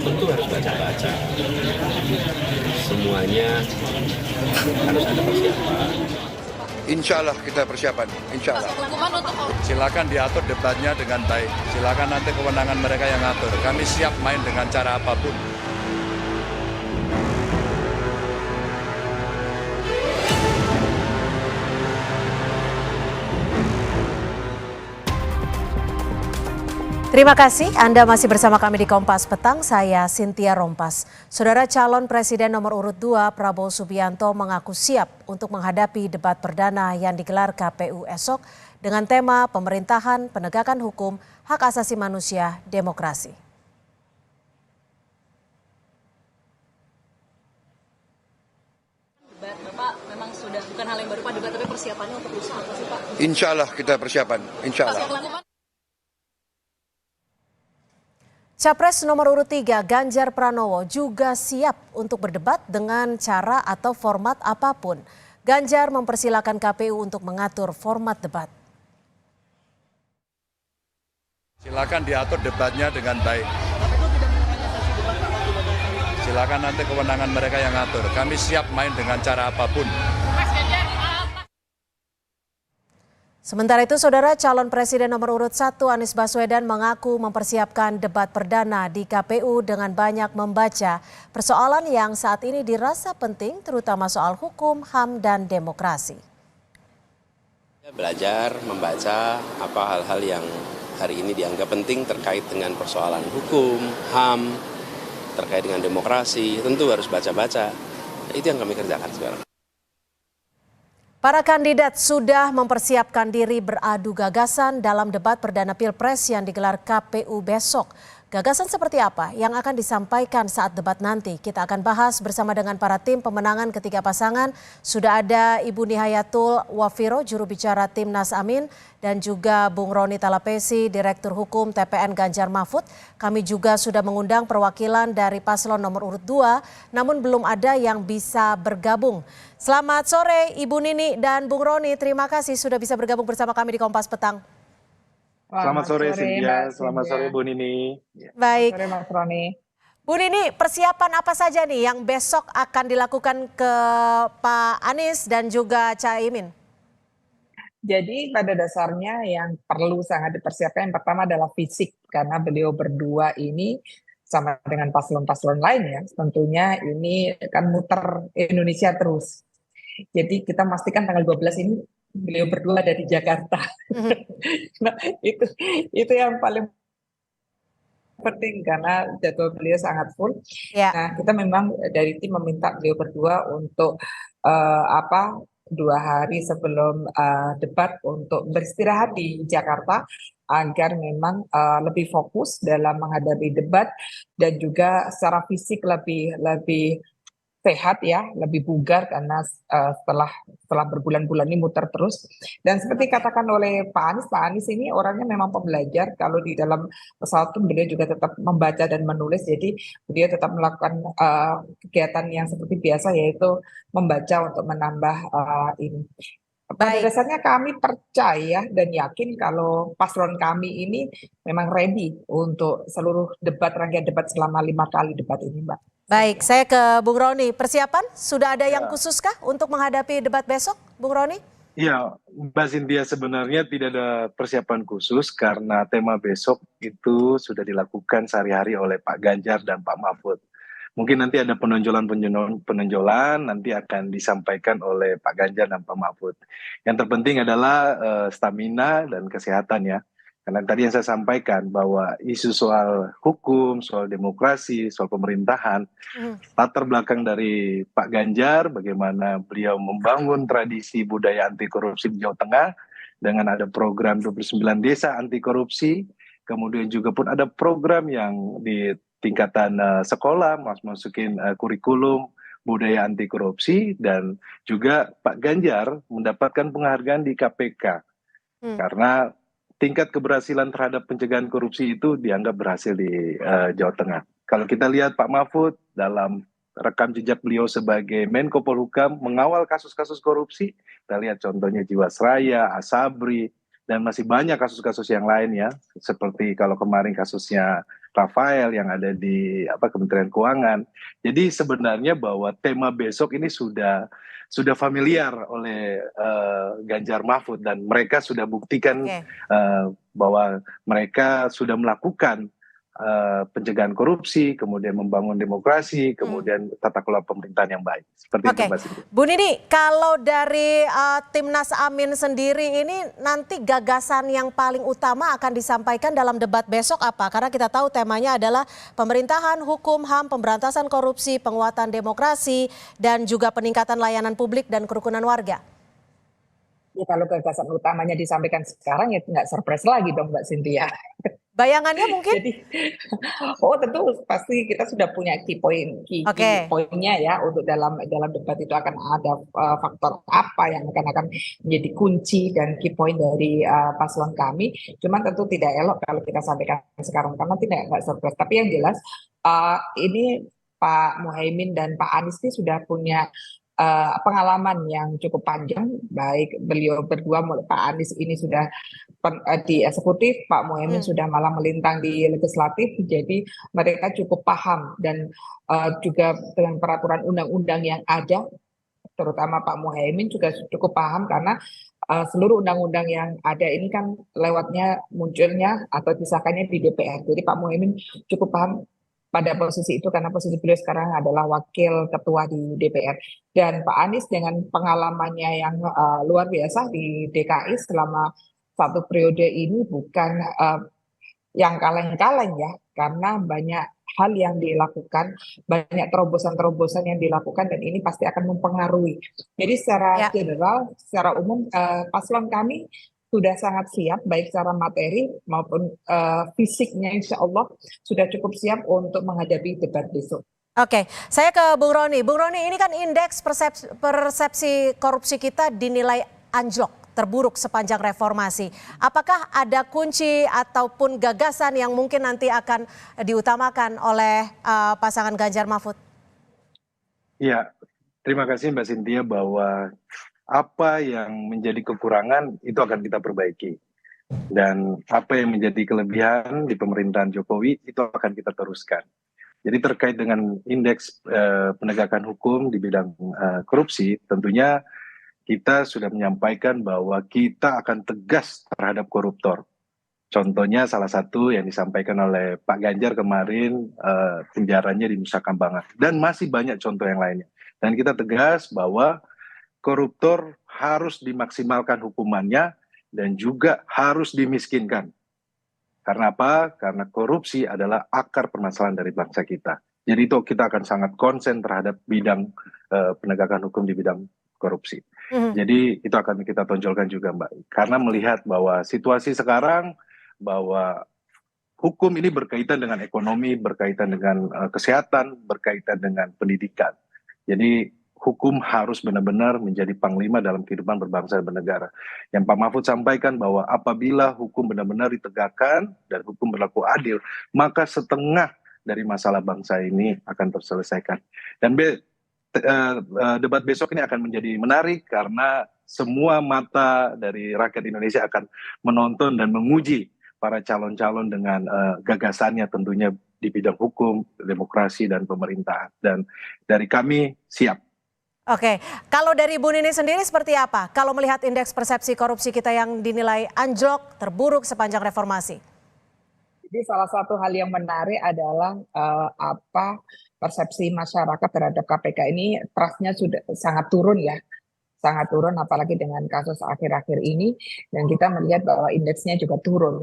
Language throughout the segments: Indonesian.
tentu harus baca-baca. Semuanya harus ada persiapan. Insya Allah kita persiapan, insya Allah. Silakan diatur debatnya dengan baik. Silakan nanti kewenangan mereka yang ngatur. Kami siap main dengan cara apapun. Terima kasih Anda masih bersama kami di Kompas Petang, saya Cynthia Rompas. Saudara calon Presiden nomor urut 2 Prabowo Subianto mengaku siap untuk menghadapi debat perdana yang digelar KPU esok dengan tema pemerintahan, penegakan hukum, hak asasi manusia, demokrasi. Bapak memang sudah bukan hal yang baru Pak debat, tapi persiapannya untuk lusa apa sih Pak? Insya Allah kita persiapan, insya Allah. Capres nomor urut 3 Ganjar Pranowo juga siap untuk berdebat dengan cara atau format apapun. Ganjar mempersilahkan KPU untuk mengatur format debat. Silakan diatur debatnya dengan baik. Silakan nanti kewenangan mereka yang ngatur. Kami siap main dengan cara apapun. Sementara itu, Saudara calon Presiden nomor urut 1 Anies Baswedan mengaku mempersiapkan debat perdana di KPU dengan banyak membaca persoalan yang saat ini dirasa penting, terutama soal hukum, HAM, dan demokrasi. Belajar, membaca apa hal-hal yang hari ini dianggap penting terkait dengan persoalan hukum, HAM, terkait dengan demokrasi, tentu harus baca-baca. Itu yang kami kerjakan sekarang. Para kandidat sudah mempersiapkan diri beradu gagasan dalam debat perdana Pilpres yang digelar KPU besok. Gagasan seperti apa yang akan disampaikan saat debat nanti? Kita akan bahas bersama dengan para tim pemenangan ketiga pasangan. Sudah ada Ibu Nihayatul Wafiro, juru bicara Timnas Amin, dan juga Bung Roni Talapesi, Direktur Hukum TPN Ganjar Mahfud. Kami juga sudah mengundang perwakilan dari paslon nomor urut 2, namun belum ada yang bisa bergabung. Selamat sore Ibu Nini dan Bung Roni, terima kasih sudah bisa bergabung bersama kami di Kompas Petang. Selamat sore Cynthia, selamat sore Bu Nini. Baik. Selamat sore Mas Roni. Bu Nini, persiapan apa saja nih yang besok akan dilakukan ke Pak Anies dan juga Caimin? Jadi pada dasarnya yang perlu sangat dipersiapkan yang pertama adalah fisik, karena beliau berdua ini sama dengan paslon-paslon lain ya, tentunya ini kan muter Indonesia terus. Jadi kita pastikan tanggal 12 ini beliau berdua ada di Jakarta. Nah, itu yang paling penting karena jadwal beliau sangat full. Ya. Nah, kita memang dari tim meminta beliau berdua untuk 2 hari sebelum debat untuk beristirahat di Jakarta agar memang lebih fokus dalam menghadapi debat dan juga secara fisik lebih sehat ya, lebih bugar karena setelah berbulan-bulan ini muter terus. Dan seperti katakan oleh Pak Anies ini orangnya memang pembelajar. Kalau di dalam pesawat pun beliau juga tetap membaca dan menulis. Jadi beliau tetap melakukan kegiatan yang seperti biasa, yaitu membaca untuk menambah ini. Pada dasarnya kami percaya dan yakin kalau paslon kami ini memang ready untuk seluruh debat, rangkaian debat selama 5 kali debat ini, Mbak. Baik, saya ke Bung Roni. Persiapan sudah ada yang khususkah untuk menghadapi debat besok, Bung Roni? Iya, Mbak Cynthia, sebenarnya tidak ada persiapan khusus karena tema besok itu sudah dilakukan sehari-hari oleh Pak Ganjar dan Pak Mahfud. Mungkin nanti ada penonjolan nanti akan disampaikan oleh Pak Ganjar dan Pak Mahfud. Yang terpenting adalah stamina dan kesehatan ya. Karena tadi yang saya sampaikan bahwa isu soal hukum, soal demokrasi, soal pemerintahan, latar belakang dari Pak Ganjar, bagaimana beliau membangun tradisi budaya anti korupsi di Jawa Tengah, dengan ada program 29 desa anti korupsi, kemudian juga pun ada program yang di tingkatan sekolah, masukin kurikulum budaya anti korupsi, dan juga Pak Ganjar mendapatkan penghargaan di KPK, karena tingkat keberhasilan terhadap pencegahan korupsi itu dianggap berhasil di Jawa Tengah. Kalau kita lihat Pak Mahfud dalam rekam jejak beliau sebagai Menko Polhukam mengawal kasus-kasus korupsi, kita lihat contohnya Jiwasraya, Asabri, dan masih banyak kasus-kasus yang lain ya, seperti kalau kemarin kasusnya Rafael, yang ada di Kementerian Keuangan. Jadi sebenarnya bahwa tema besok ini sudah familiar oleh Ganjar Mahfud, dan mereka sudah buktikan bahwa mereka sudah melakukan pencegahan korupsi, kemudian membangun demokrasi, kemudian tata kelola pemerintahan yang baik. Seperti itu, Mbak Sinti. Bu Nini, kalau dari Timnas Amin sendiri ini nanti gagasan yang paling utama akan disampaikan dalam debat besok apa? Karena kita tahu temanya adalah pemerintahan, hukum, HAM, pemberantasan korupsi, penguatan demokrasi, dan juga peningkatan layanan publik dan kerukunan warga. Ya, kalau gagasan utamanya disampaikan sekarang ya nggak surprise lagi dong Mbak Cynthia. Bayangannya mungkin? Jadi, tentu pasti kita sudah punya key poinnya ya, untuk dalam debat itu akan ada faktor apa yang akan menjadi kunci dan key point dari paslon kami. Cuman tentu tidak elok kalau kita sampaikan sekarang karena nggak surprise. Tapi yang jelas ini Pak Muhaimin dan Pak Anies ini sudah punya pengalaman yang cukup panjang, baik beliau berdua, Pak Anies ini sudah di eksekutif, Pak Muhaimin sudah malah melintang di legislatif, jadi mereka cukup paham dan juga dengan peraturan undang-undang yang ada, terutama Pak Muhaimin juga cukup paham karena seluruh undang-undang yang ada ini kan munculnya atau disahkannya di DPR, jadi Pak Muhaimin cukup paham pada posisi itu karena posisi beliau sekarang adalah wakil ketua di DPR. Dan Pak Anies dengan pengalamannya yang luar biasa di DKI selama 1 periode ini bukan yang kaleng-kaleng ya, karena banyak hal yang dilakukan, banyak terobosan-terobosan yang dilakukan dan ini pasti akan mempengaruhi. Jadi secara general, secara umum paslon kami sudah sangat siap, baik secara materi maupun fisiknya insya Allah sudah cukup siap untuk menghadapi debat besok. Oke, saya ke Bung Roni. Bung Roni, ini kan indeks persepsi korupsi kita dinilai anjlok, terburuk sepanjang reformasi. Apakah ada kunci ataupun gagasan yang mungkin nanti akan diutamakan oleh pasangan Ganjar Mahfud? Ya, terima kasih Mbak Cynthia, bahwa apa yang menjadi kekurangan itu akan kita perbaiki. Dan apa yang menjadi kelebihan di pemerintahan Jokowi itu akan kita teruskan. Jadi terkait dengan indeks penegakan hukum di bidang korupsi, tentunya kita sudah menyampaikan bahwa kita akan tegas terhadap koruptor. Contohnya salah satu yang disampaikan oleh Pak Ganjar kemarin, penjaranya di Nusa Kambangan. Dan masih banyak contoh yang lainnya. Dan kita tegas bahwa koruptor harus dimaksimalkan hukumannya dan juga harus dimiskinkan. Karena apa? Karena korupsi adalah akar permasalahan dari bangsa kita. Jadi itu kita akan sangat konsen terhadap bidang penegakan hukum di bidang korupsi. Jadi itu akan kita tonjolkan juga, Mbak. Karena melihat bahwa situasi sekarang, bahwa hukum ini berkaitan dengan ekonomi, berkaitan dengan kesehatan, berkaitan dengan pendidikan. Jadi hukum harus benar-benar menjadi panglima dalam kehidupan berbangsa dan bernegara. Yang Pak Mahfud sampaikan bahwa apabila hukum benar-benar ditegakkan dan hukum berlaku adil, maka setengah dari masalah bangsa ini akan terselesaikan. Dan debat besok ini akan menjadi menarik karena semua mata dari rakyat Indonesia akan menonton dan menguji para calon-calon dengan gagasannya tentunya di bidang hukum, demokrasi, dan pemerintahan. Dan dari kami siap. Oke, kalau dari Bu Nini sendiri seperti apa? Kalau melihat indeks persepsi korupsi kita yang dinilai anjlok, terburuk sepanjang reformasi. Jadi salah satu hal yang menarik adalah persepsi masyarakat terhadap KPK ini, trust-nya sudah sangat turun ya. Sangat turun apalagi dengan kasus akhir-akhir ini, dan kita melihat bahwa indeksnya juga turun.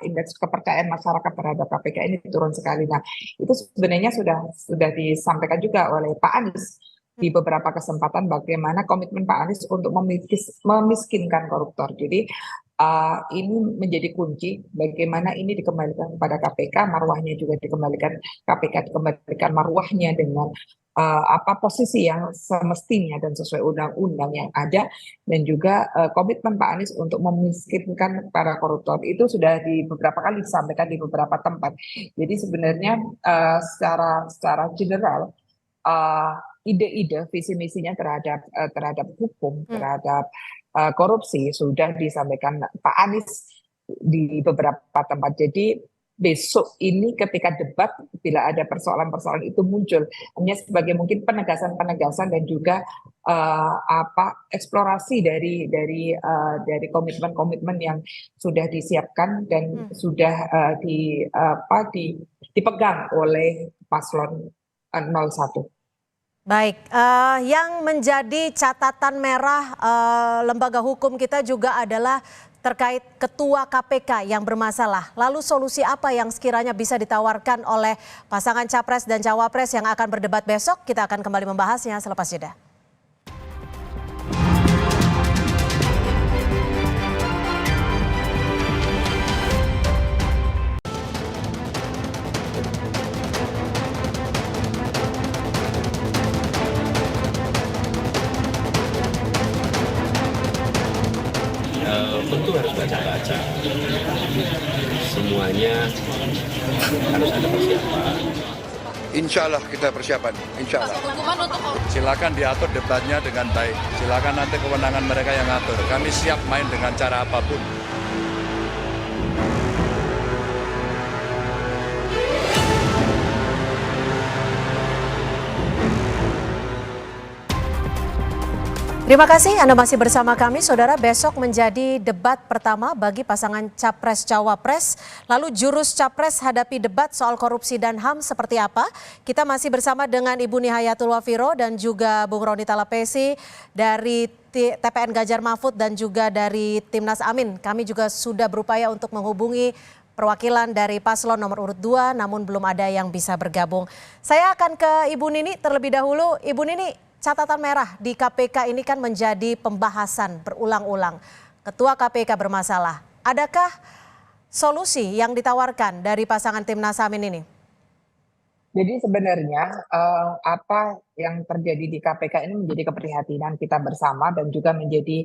Indeks kepercayaan masyarakat terhadap KPK ini turun sekali. Nah, itu sebenarnya sudah disampaikan juga oleh Pak Anies di beberapa kesempatan bagaimana komitmen Pak Anies untuk memiskinkan koruptor. Jadi ini menjadi kunci bagaimana ini dikembalikan kepada KPK, marwahnya juga dikembalikan, KPK dikembalikan marwahnya dengan posisi yang semestinya dan sesuai undang-undang yang ada, dan juga komitmen Pak Anies untuk memiskinkan para koruptor itu sudah beberapa kali disampaikan di beberapa tempat. Jadi sebenarnya secara general ide-ide visi misinya terhadap hukum, terhadap korupsi sudah disampaikan Pak Anies di beberapa tempat. Jadi besok ini ketika debat, bila ada persoalan-persoalan itu muncul, hanya sebagai mungkin penegasan-penegasan dan juga eksplorasi dari komitmen-komitmen yang sudah disiapkan dan sudah dipegang oleh paslon 01. Baik, yang menjadi catatan merah lembaga hukum kita juga adalah terkait ketua KPK yang bermasalah. Lalu solusi apa yang sekiranya bisa ditawarkan oleh pasangan capres dan cawapres yang akan berdebat besok? Kita akan kembali membahasnya selepas jeda. Tentu harus baca-baca, semuanya harus ada persiapan. Insya Allah kita persiapan, insya Allah. Silakan diatur debatnya dengan baik. Silakan nanti kewenangan mereka yang ngatur. Kami siap main dengan cara apapun. Terima kasih Anda masih bersama kami, Saudara. Besok menjadi debat pertama bagi pasangan Capres-Cawapres. Lalu jurus Capres hadapi debat soal korupsi dan HAM seperti apa? Kita masih bersama dengan Ibu Nihayatul Wafiro dan juga Bung Roni Talapesi dari TPN Ganjar Mahfud dan juga dari Timnas Amin. Kami juga sudah berupaya untuk menghubungi perwakilan dari paslon nomor urut 2, namun belum ada yang bisa bergabung. Saya akan ke Ibu Nini terlebih dahulu. Ibu Nini, catatan merah di KPK ini kan menjadi pembahasan berulang-ulang. Ketua KPK bermasalah. Adakah solusi yang ditawarkan dari pasangan Timnas Amin ini? Jadi sebenarnya apa yang terjadi di KPK ini menjadi keprihatinan kita bersama dan juga menjadi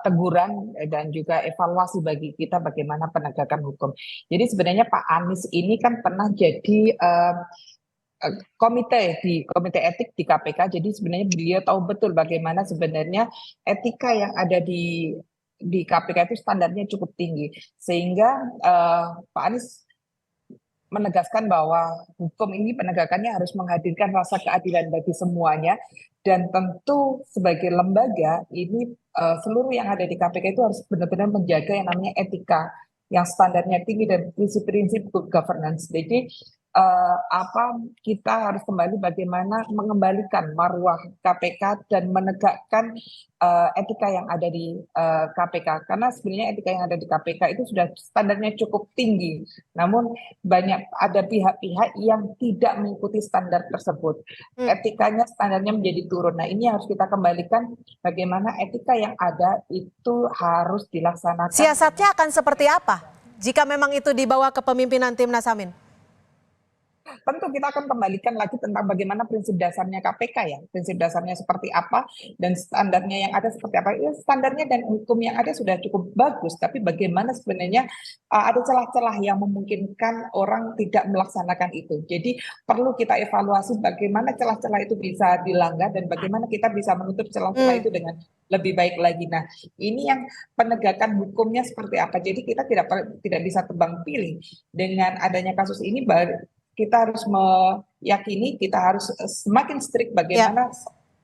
teguran dan juga evaluasi bagi kita bagaimana penegakan hukum. Jadi sebenarnya Pak Anies ini kan pernah jadi komite etik di KPK. Jadi sebenarnya beliau tahu betul bagaimana sebenarnya etika yang ada di KPK itu standarnya cukup tinggi, sehingga Pak Anies menegaskan bahwa hukum ini penegakannya harus menghadirkan rasa keadilan bagi semuanya, dan tentu sebagai lembaga ini seluruh yang ada di KPK itu harus benar-benar menjaga yang namanya etika yang standarnya tinggi dan prinsip-prinsip good governance. Jadi kita harus kembali bagaimana mengembalikan marwah KPK dan menegakkan etika yang ada di KPK, karena sebenarnya etika yang ada di KPK itu sudah standarnya cukup tinggi, namun ada pihak-pihak yang tidak mengikuti standar tersebut. Etikanya, standarnya menjadi turun. Nah, ini harus kita kembalikan, bagaimana etika yang ada itu harus dilaksanakan. Siasatnya akan seperti apa jika memang itu dibawa ke pemimpinan Timnas Amin? Tentu kita akan kembalikan lagi tentang bagaimana prinsip dasarnya KPK ya, prinsip dasarnya seperti apa dan standarnya yang ada seperti apa. Ya, standarnya dan hukum yang ada sudah cukup bagus, tapi bagaimana sebenarnya ada celah-celah yang memungkinkan orang tidak melaksanakan itu. Jadi perlu kita evaluasi bagaimana celah-celah itu bisa dilanggar dan bagaimana kita bisa menutup celah-celah itu dengan lebih baik lagi. Nah, ini yang penegakan hukumnya seperti apa. Jadi kita tidak bisa tebang pilih dengan adanya kasus ini. Kita harus meyakini, kita harus semakin strict bagaimana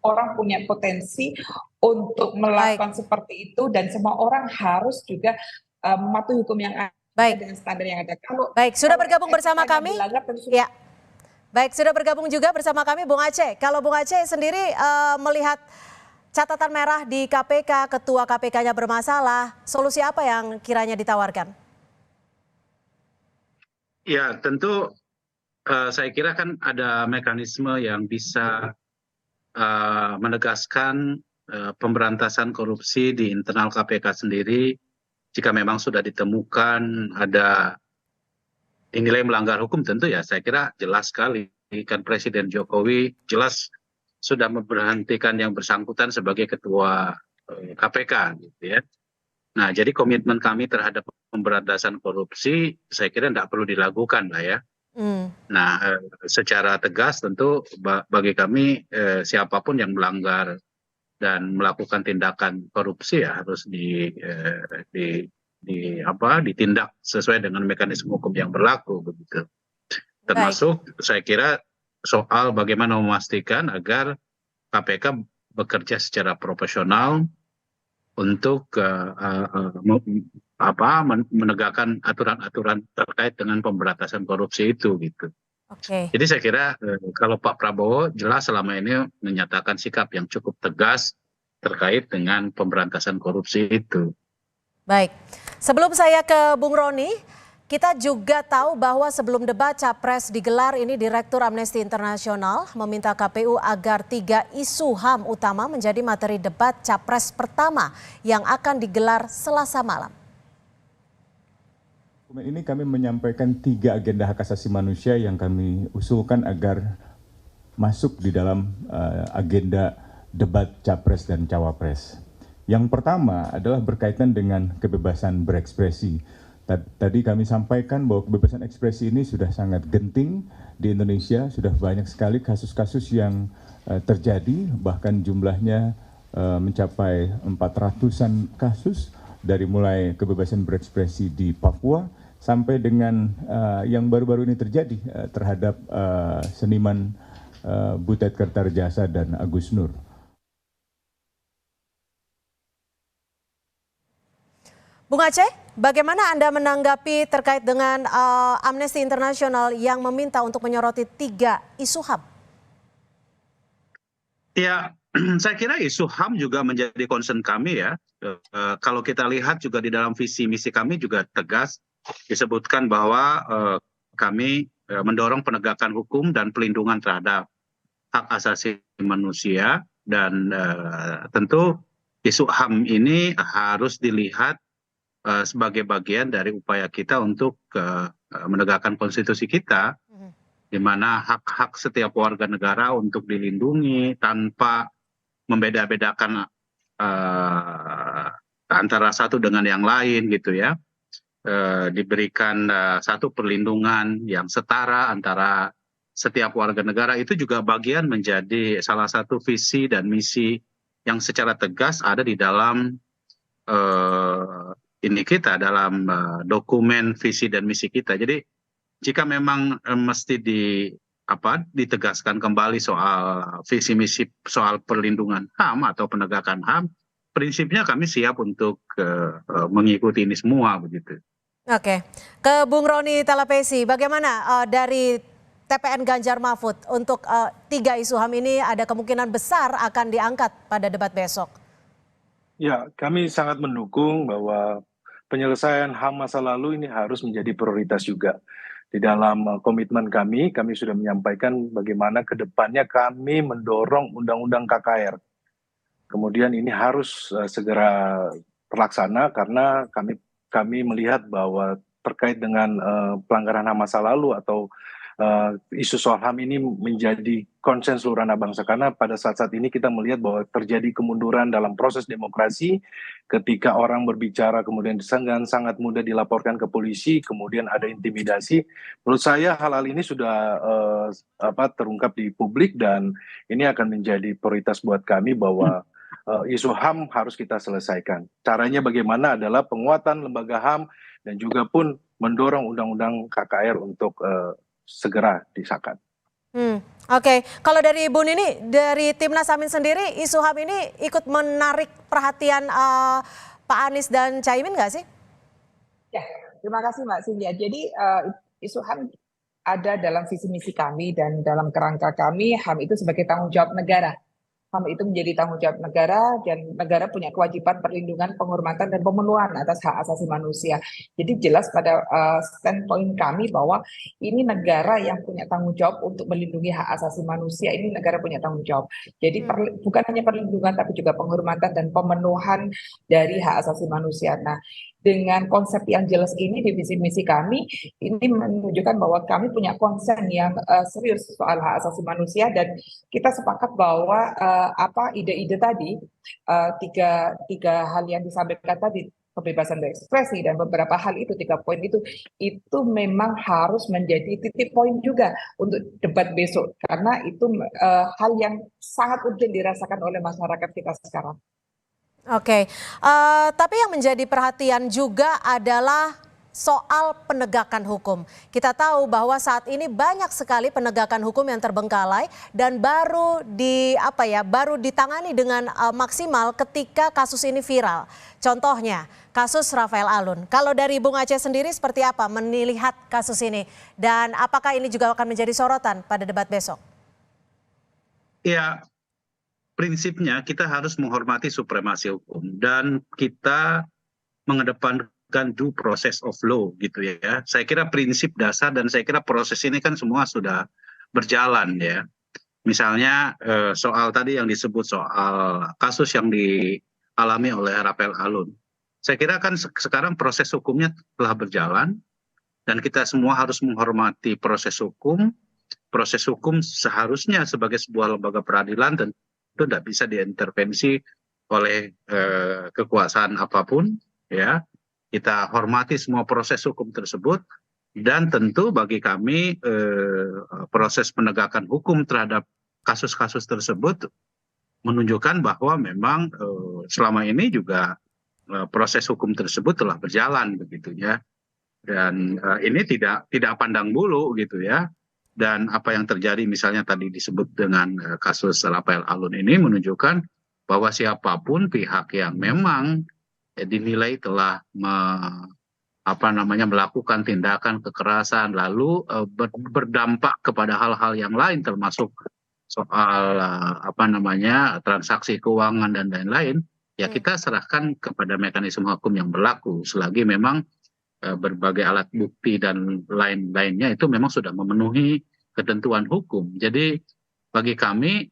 orang punya potensi untuk melakukan seperti itu, dan semua orang harus juga mematuhi hukum yang ada dengan standar yang ada. Sudah bergabung bersama kami. Ya. Baik, sudah bergabung juga bersama kami Bung Aceh. Kalau Bung Aceh sendiri melihat catatan merah di KPK, ketua KPK-nya bermasalah, solusi apa yang kiranya ditawarkan? Ya, tentu saya kira kan ada mekanisme yang bisa menegaskan pemberantasan korupsi di internal KPK sendiri. Jika memang sudah ditemukan ada dinilai melanggar hukum, tentu ya saya kira jelas sekali kan Presiden Jokowi jelas sudah memberhentikan yang bersangkutan sebagai ketua KPK, gitu ya. Nah, jadi komitmen kami terhadap pemberantasan korupsi saya kira tidak perlu dilakukan lah ya. Nah, secara tegas tentu bagi kami siapapun yang melanggar dan melakukan tindakan korupsi ya harus ditindak sesuai dengan mekanisme hukum yang berlaku begitu. Termasuk saya kira soal bagaimana memastikan agar KPK bekerja secara profesional untuk menegakkan aturan-aturan terkait dengan pemberantasan korupsi itu gitu. Oke. Jadi saya kira kalau Pak Prabowo jelas selama ini menyatakan sikap yang cukup tegas terkait dengan pemberantasan korupsi itu. Baik, sebelum saya ke Bung Roni, kita juga tahu bahwa sebelum debat Capres digelar ini Direktur Amnesty International meminta KPU agar 3 isu HAM utama menjadi materi debat Capres pertama yang akan digelar Selasa malam. Ini kami menyampaikan 3 agenda hak asasi manusia yang kami usulkan agar masuk di dalam agenda debat Capres dan Cawapres. Yang pertama adalah berkaitan dengan kebebasan berekspresi. Tadi kami sampaikan bahwa kebebasan ekspresi ini sudah sangat genting di Indonesia, sudah banyak sekali kasus-kasus yang terjadi, bahkan jumlahnya mencapai 400-an kasus dari mulai kebebasan berekspresi di Papua sampai dengan yang baru-baru ini terjadi terhadap seniman Butet Kertarejasa dan Agus Nur. Bung Aceh, bagaimana Anda menanggapi terkait dengan Amnesty International yang meminta untuk menyoroti 3 isu HAM? Ya, saya kira isu HAM juga menjadi concern kami ya. Kalau kita lihat juga di dalam visi misi kami juga tegas disebutkan bahwa kami mendorong penegakan hukum dan pelindungan terhadap hak asasi manusia dan tentu isu HAM ini harus dilihat sebagai bagian dari upaya kita untuk menegakkan konstitusi kita, di mana hak-hak setiap warga negara untuk dilindungi tanpa membeda-bedakan antara satu dengan yang lain gitu ya, diberikan satu perlindungan yang setara antara setiap warga negara, itu juga bagian menjadi salah satu visi dan misi yang secara tegas ada di dalam dalam dokumen visi dan misi kita. Jadi jika memang mesti ditegaskan kembali soal visi misi soal perlindungan HAM atau penegakan HAM, prinsipnya kami siap untuk mengikuti ini semua begitu. Oke, ke Bung Roni Talapesi, bagaimana dari TPN Ganjar Mahfud untuk 3 isu HAM ini ada kemungkinan besar akan diangkat pada debat besok? Ya, kami sangat mendukung bahwa penyelesaian HAM masa lalu ini harus menjadi prioritas juga. Di dalam komitmen kami sudah menyampaikan bagaimana ke depannya kami mendorong undang-undang KKR. Kemudian ini harus segera terlaksana karena kami melihat bahwa terkait dengan pelanggaran HAM masa lalu atau isu soal HAM ini menjadi konsen seluruh anak bangsa, karena pada saat-saat ini kita melihat bahwa terjadi kemunduran dalam proses demokrasi ketika orang berbicara kemudian disenggan, sangat mudah dilaporkan ke polisi, kemudian ada intimidasi. Menurut saya hal-hal ini sudah terungkap di publik dan ini akan menjadi prioritas buat kami bahwa isu HAM harus kita selesaikan. Caranya bagaimana adalah penguatan lembaga HAM dan juga pun mendorong undang-undang KKR untuk segera disahkan. Oke. Kalau dari Bu Nini, dari Timnas Amin sendiri, isu HAM ini ikut menarik perhatian Pak Anies dan Caimin nggak sih? Ya, terima kasih Mbak Cynthia. Jadi isu HAM ada dalam visi misi kami dan dalam kerangka kami, HAM itu sebagai tanggung jawab negara. HAM itu menjadi tanggung jawab negara dan negara punya kewajiban perlindungan, penghormatan, dan pemenuhan atas hak asasi manusia. Jadi jelas pada standpoint kami bahwa ini negara yang punya tanggung jawab untuk melindungi hak asasi manusia, ini negara punya tanggung jawab. Jadi bukan hanya perlindungan tapi juga penghormatan dan pemenuhan dari hak asasi manusia. Nah, dengan konsep yang jelas ini di visi misi kami, ini menunjukkan bahwa kami punya konsen yang serius soal hak asasi manusia dan kita sepakat bahwa ide-ide tadi, tiga hal yang disampaikan tadi, kebebasan berekspresi dan beberapa hal itu, 3 poin itu memang harus menjadi titik poin juga untuk debat besok karena itu hal yang sangat urgent dirasakan oleh masyarakat kita sekarang. Oke, tapi yang menjadi perhatian juga adalah soal penegakan hukum. Kita tahu bahwa saat ini banyak sekali penegakan hukum yang terbengkalai dan baru ditangani dengan maksimal ketika kasus ini viral. Contohnya kasus Rafael Alun. Kalau dari Bung Aceh sendiri seperti apa melihat kasus ini dan apakah ini juga akan menjadi sorotan pada debat besok? Ya, prinsipnya kita harus menghormati supremasi hukum dan kita mengedepankan due process of law gitu ya. Saya kira prinsip dasar dan saya kira proses ini kan semua sudah berjalan ya. Misalnya soal tadi yang disebut soal kasus yang dialami oleh Rafael Alun. Saya kira kan sekarang proses hukumnya telah berjalan dan kita semua harus menghormati proses hukum. Proses hukum seharusnya sebagai sebuah lembaga peradilan dan itu tidak bisa diintervensi oleh kekuasaan apapun ya. Kita hormati semua proses hukum tersebut dan tentu bagi kami proses penegakan hukum terhadap kasus-kasus tersebut menunjukkan bahwa memang selama ini juga proses hukum tersebut telah berjalan begitu ya. Dan ini tidak pandang bulu gitu ya. Dan apa yang terjadi misalnya tadi disebut dengan kasus Rafael Alun ini menunjukkan bahwa siapapun pihak yang memang dinilai telah melakukan tindakan kekerasan lalu berdampak kepada hal-hal yang lain termasuk soal transaksi keuangan dan lain-lain ya kita serahkan kepada mekanisme hukum yang berlaku selagi memang berbagai alat bukti dan lain-lainnya itu memang sudah memenuhi ketentuan hukum. Jadi bagi kami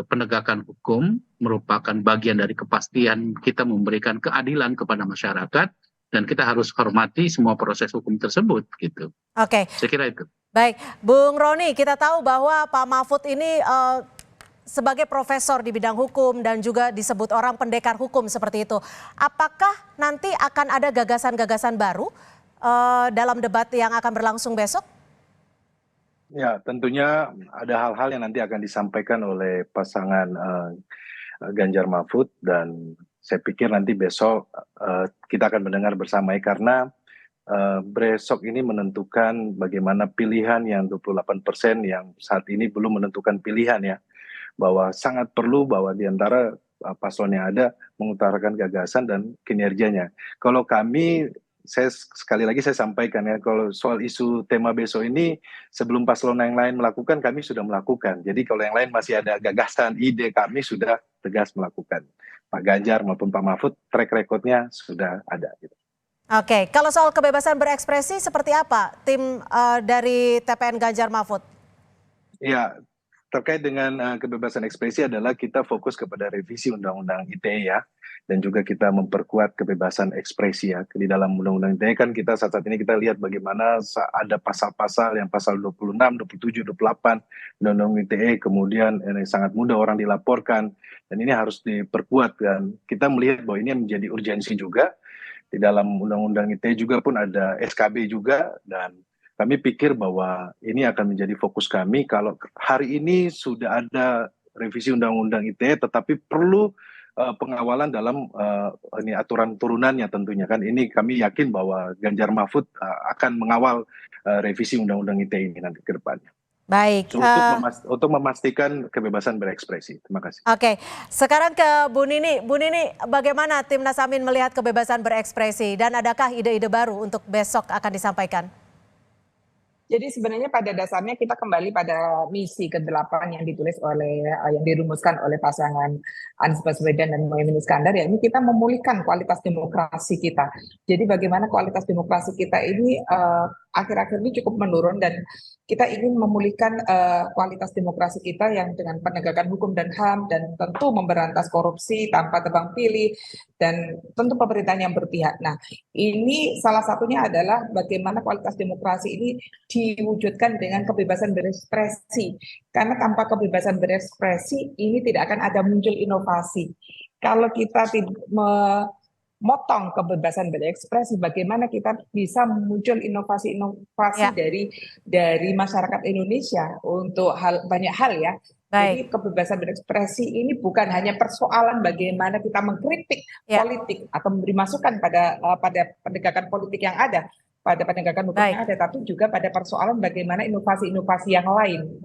penegakan hukum merupakan bagian dari kepastian kita memberikan keadilan kepada masyarakat dan kita harus hormati semua proses hukum tersebut gitu. Oke. Saya kira itu. Baik, Bung Roni, kita tahu bahwa Pak Mahfud ini sebagai profesor di bidang hukum dan juga disebut orang pendekar hukum seperti itu. Apakah nanti akan ada gagasan-gagasan baru dalam debat yang akan berlangsung besok? Ya, tentunya ada hal-hal yang nanti akan disampaikan oleh pasangan Ganjar Mahfud dan saya pikir nanti besok kita akan mendengar bersama karena besok ini menentukan bagaimana pilihan yang 28% yang saat ini belum menentukan pilihan ya. Bahwa sangat perlu bahwa di antara paslon yang ada mengutarakan gagasan dan kinerjanya. Kalau kami sekali lagi saya sampaikan ya, kalau soal isu tema besok ini sebelum paslon yang lain melakukan, kami sudah melakukan. Jadi kalau yang lain masih ada gagasan, ide, kami sudah tegas melakukan. Pak Ganjar maupun Pak Mahfud, track record-nya sudah ada. Gitu. Oke, kalau soal kebebasan berekspresi seperti apa tim dari TPN Ganjar Mahfud? Ya, terkait dengan kebebasan ekspresi adalah kita fokus kepada revisi Undang-Undang ITE ya. Dan juga kita memperkuat kebebasan ekspresi ya. Di dalam Undang-Undang ITE kan kita saat ini kita lihat bagaimana ada pasal-pasal yang pasal 26, 27, 28 Undang-Undang ITE kemudian sangat mudah orang dilaporkan dan ini harus diperkuat dan kita melihat bahwa ini menjadi urgensi juga. Di dalam Undang-Undang ITE juga pun ada SKB juga dan kami pikir bahwa ini akan menjadi fokus kami kalau hari ini sudah ada revisi Undang-Undang ITE tetapi perlu pengawalan dalam ini aturan turunannya tentunya kan ini kami yakin bahwa Ganjar Mahfud akan mengawal revisi Undang-Undang ITE ini nanti ke depannya. Baik. Untuk memastikan kebebasan berekspresi. Terima kasih. Oke, sekarang ke Bu Nini. Bu Nini, bagaimana Timnas Amin melihat kebebasan berekspresi dan adakah ide-ide baru untuk besok akan disampaikan? Jadi sebenarnya pada dasarnya kita kembali pada misi ke-8 yang ditulis oleh yang dirumuskan oleh pasangan Anies Baswedan dan Muhaimin Iskandar ya ini kita memulihkan kualitas demokrasi kita. Jadi bagaimana kualitas demokrasi kita ini akhir-akhir ini cukup menurun dan kita ingin memulihkan kualitas demokrasi kita yang dengan penegakan hukum dan HAM dan tentu memberantas korupsi tanpa tebang pilih dan tentu pemerintahan yang berpihak. Nah, ini salah satunya adalah bagaimana kualitas demokrasi ini diwujudkan dengan kebebasan berekspresi. Karena tanpa kebebasan berekspresi ini tidak akan ada muncul inovasi. Kalau kita memotong kebebasan berekspresi, bagaimana kita bisa muncul inovasi-inovasi dari masyarakat Indonesia untuk banyak hal ya. Jadi kebebasan berekspresi ini bukan hanya persoalan bagaimana kita mengkritik politik atau memberi masukan pada penegakan politik yang ada, pada penegakan hukum yang ada, tapi juga pada persoalan bagaimana inovasi-inovasi yang lain.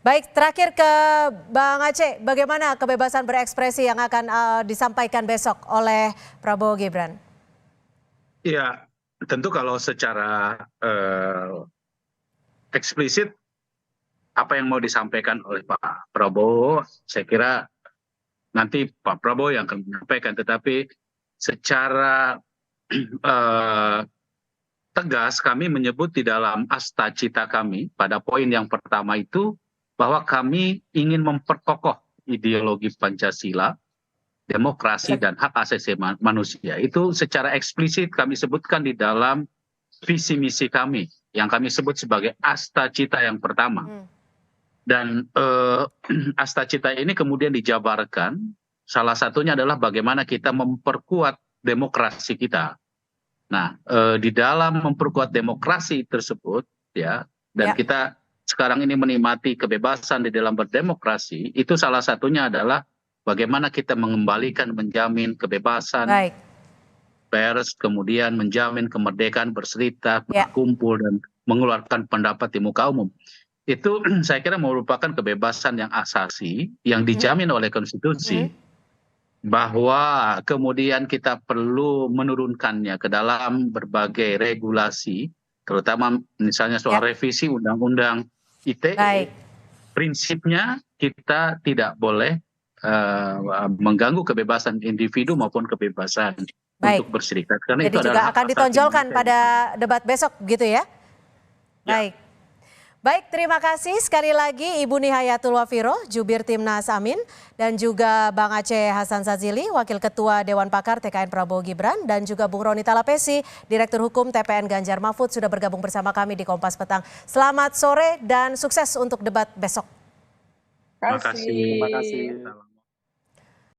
Baik, terakhir ke Bang Aceh, bagaimana kebebasan berekspresi yang akan disampaikan besok oleh Prabowo Gibran? Ya, tentu kalau secara eksplisit apa yang mau disampaikan oleh Pak Prabowo, saya kira nanti Pak Prabowo yang akan menyampaikan, tetapi secara tegas kami menyebut di dalam asta cita kami pada poin yang pertama itu bahwa kami ingin memperkokoh ideologi Pancasila, demokrasi dan hak asasi manusia. Itu secara eksplisit kami sebutkan di dalam visi misi kami yang kami sebut sebagai asta cita yang pertama. Dan asta cita ini kemudian dijabarkan, salah satunya adalah bagaimana kita memperkuat demokrasi kita. Nah, di dalam memperkuat demokrasi tersebut, ya, dan kita sekarang ini menikmati kebebasan di dalam berdemokrasi, itu salah satunya adalah bagaimana kita mengembalikan, menjamin kebebasan pers, kemudian menjamin kemerdekaan berserikat, berkumpul, dan mengeluarkan pendapat di muka umum. Itu saya kira merupakan kebebasan yang asasi, yang dijamin oleh konstitusi, bahwa kemudian kita perlu menurunkannya ke dalam berbagai regulasi, terutama misalnya soal revisi Undang-Undang ITE. Prinsipnya kita tidak boleh mengganggu kebebasan individu maupun kebebasan untuk berserikat. Karena jadi itu juga akan ditonjolkan pada debat besok gitu ya? Baik, terima kasih sekali lagi Ibu Nihayatul Wafiro, Jubir Timnas Amin, dan juga Bang Aceh Hasan Sazili, Wakil Ketua Dewan Pakar TKN Prabowo Gibran, dan juga Bung Roni Talapesi, Direktur Hukum TPN Ganjar Mahfud sudah bergabung bersama kami di Kompas Petang. Selamat sore dan sukses untuk debat besok. Terima kasih. Terima kasih.